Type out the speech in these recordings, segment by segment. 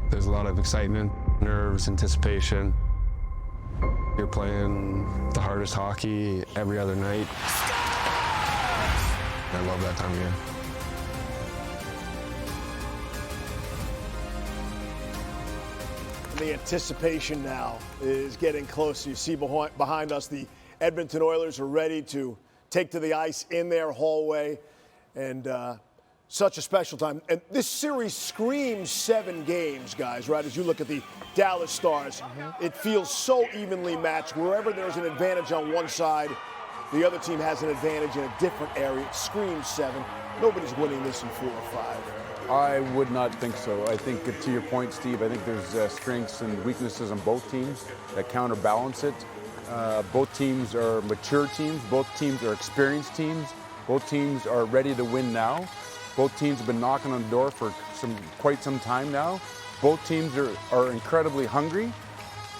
There's a lot of excitement, nerves, anticipation. You're playing the hardest hockey every other night. I love that time of year. The anticipation now is getting closer. You see behind us, the Edmonton Oilers are ready to take to the ice in their hallway, and such a special time. And this series screams 7 games, guys, right? As you look at the Dallas Stars, it feels so evenly matched. Wherever there's an advantage on one side, the other team has an advantage in a different area. It screams 7. Nobody's winning this in 4 or 5. I would not think so. I think, to your point, Steve, I think there's strengths and weaknesses on both teams that counterbalance it. Both teams are mature teams. Both teams are experienced teams. Both teams are ready to win now. Both teams have been knocking on the door for quite some time now. Both teams are incredibly hungry.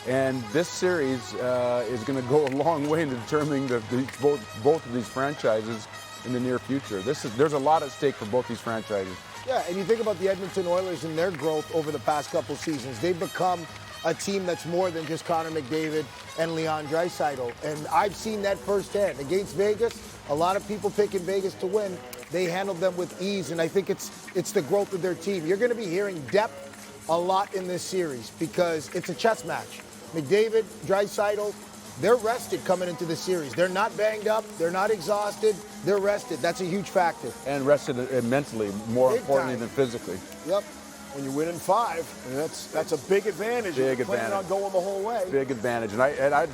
And this series is going to go a long way in determining both of these franchises in the near future. There's a lot at stake for both these franchises. Yeah, and you think about the Edmonton Oilers and their growth over the past couple seasons. They've become a team that's more than just Connor McDavid and Leon Draisaitl. And I've seen that firsthand. Against Vegas, a lot of people picking Vegas to win. They handled them with ease, and I think it's the growth of their team. You're going to be hearing depth a lot in this series because it's a chess match. McDavid, Draisaitl, they're rested coming into the series. They're not banged up. They're not exhausted. They're rested. That's a huge factor. And rested mentally, more Big importantly time. than physically. Yep. When you win in 5, and that's a big advantage. Big You're planning advantage. on going the whole way. Big advantage. And I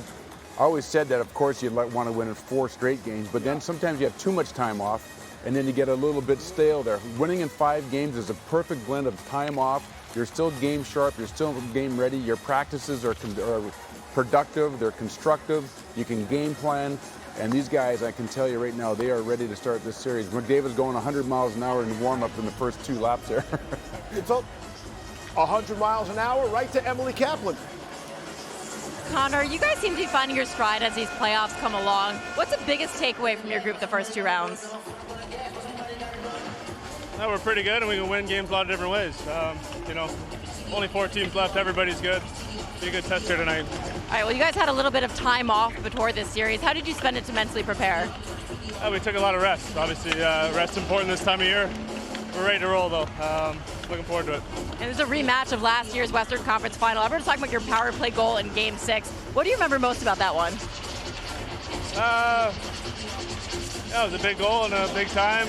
always said that, of course, you'd want to win in 4 straight games, but then sometimes you have too much time off, and then you get a little bit stale there. Winning in 5 games is a perfect blend of time off. You're still game sharp. You're still game ready. Your practices are productive. They're constructive. You can game plan. And these guys, I can tell you right now, they are ready to start this series. McDavid's going 100 miles an hour in warm-up in the first 2 laps there. It's 100 miles an hour right to Emily Kaplan. Connor, you guys seem to be finding your stride as these playoffs come along. What's the biggest takeaway from your group the first 2 rounds? No, we're pretty good, and we can win games a lot of different ways. Only 4 teams left. Everybody's good. Be a good test here tonight. All right, well, you guys had a little bit of time off before this series. How did you spend it to mentally prepare? We took a lot of rest. Obviously, rest's important this time of year. We're ready to roll, though. Looking forward to it. And there's a rematch of last year's Western Conference Final. Everyone's talking about your power play goal in Game 6. What do you remember most about that one? It was a big goal and a big time.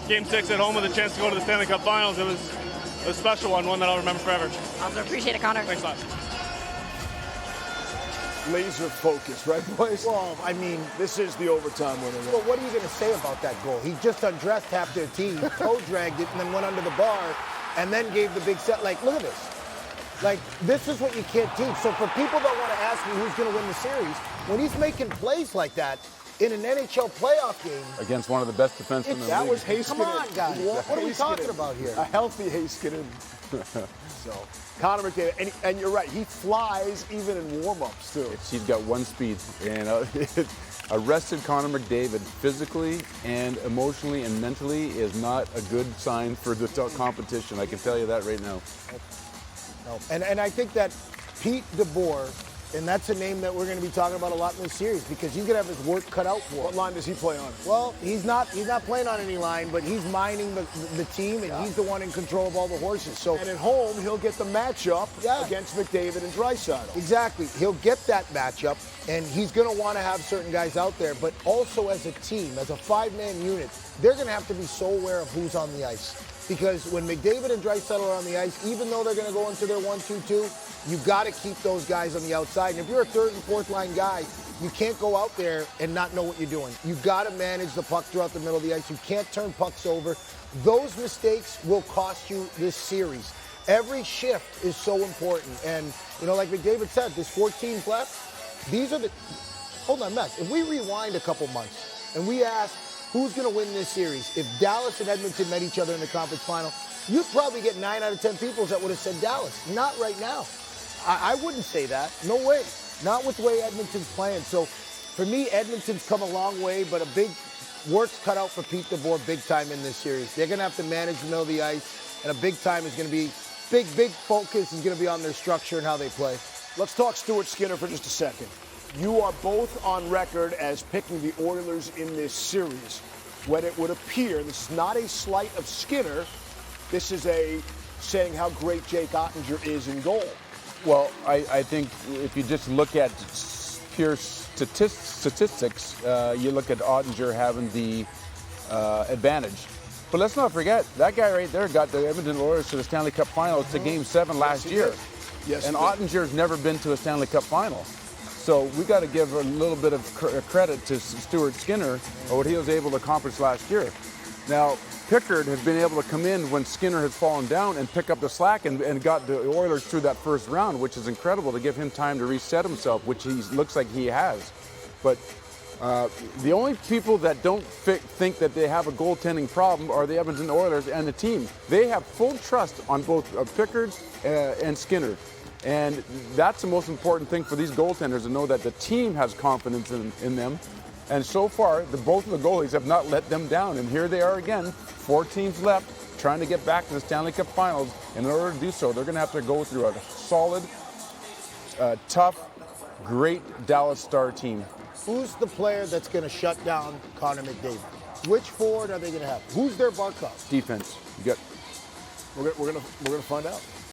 Game 6 at home with a chance to go to the Stanley Cup Finals. It was a special one that I'll remember forever. Awesome. Appreciate it, Connor. Thanks a lot. Laser focus, right, boys? Well, I mean, This is the overtime winner. well, what are you going to say about that goal? He just undressed half their team, toe-dragged it, and then went under the bar, and then gave the big set. Like, look at this. Like, this is what you can't teach. So for people that want to ask me who's going to win the series, when he's making plays like that in an NHL playoff game, Against one of the best defensemen in the That league. was Heiskanen. come on, guys. What are we talking Heiskanen. about here? A healthy Heiskanen. So, Connor McDavid, and you're right, he flies even in warm-ups, too. He's got one speed. And arrested Connor McDavid physically and emotionally and mentally is not a good sign for the competition. I can tell you that right now. No. And I think that Pete DeBoer, and that's a name that we're going to be talking about a lot in this series because he's going to have his work cut out for him. What line does he play on? Well, he's not playing on any line, but he's minding the team, and he's the one in control of all the horses. So, And at home, he'll get the matchup Yeah. against McDavid and Draisaitl. exactly, he'll get that matchup, and he's going to want to have certain guys out there. But also as a team, as a 5-man unit, they're going to have to be so aware of who's on the ice. Because when McDavid and Draisaitl are on the ice, even though they're going to go into their 1-2-2, you got to keep those guys on the outside. And if you're a 3rd and 4th line guy, you can't go out there and not know what you're doing. You got to manage the puck throughout the middle of the ice. You can't turn pucks over. Those mistakes will cost you this series. Every shift is so important. And, like McDavid said, there's 4 teams left. These are the... Hold on, Max. If we rewind a couple months and we ask who's going to win this series, if Dallas and Edmonton met each other in the conference final, you'd probably get 9 out of 10 people that would have said Dallas. Not right now. I wouldn't say that. No way. Not with the way Edmonton's playing. So, for me, Edmonton's come a long way, but a big work's cut out for Pete DeBoer big time in this series. They're going to have to manage the middle of the ice, and a big time is going to be big focus is going to be on their structure and how they play. Let's talk Stuart Skinner for just a second. You are both on record as picking the Oilers in this series, when it would appear this is not a slight of Skinner. This is a saying how great Jake Ottinger is in goal. Well, I think if you just look at pure statistics, you look at Ottinger having the advantage. But let's not forget, that guy right there got the Edmonton Oilers to the Stanley Cup Final to Game 7 last year. Yes, and Ottinger's never been to a Stanley Cup Final. So we got to give a little bit of credit to Stuart Skinner for what he was able to accomplish last year. Now, Pickard has been able to come in when Skinner has fallen down and pick up the slack and got the Oilers through that first round, which is incredible to give him time to reset himself, which he looks like he has. But the only people that don't think that they have a goaltending problem are the Edmonton Oilers and the team. They have full trust on both Pickard and Skinner. And that's the most important thing for these goaltenders, to know that the team has confidence in them. And so far, both of the goalies have not let them down. And here they are again, 4 teams left, trying to get back to the Stanley Cup Finals. And in order to do so, they're going to have to go through a solid, tough, great Dallas Star team. Who's the player that's going to shut down Connor McDavid? Which forward are they going to have? Who's their Barkov? Defense. We're gonna find out.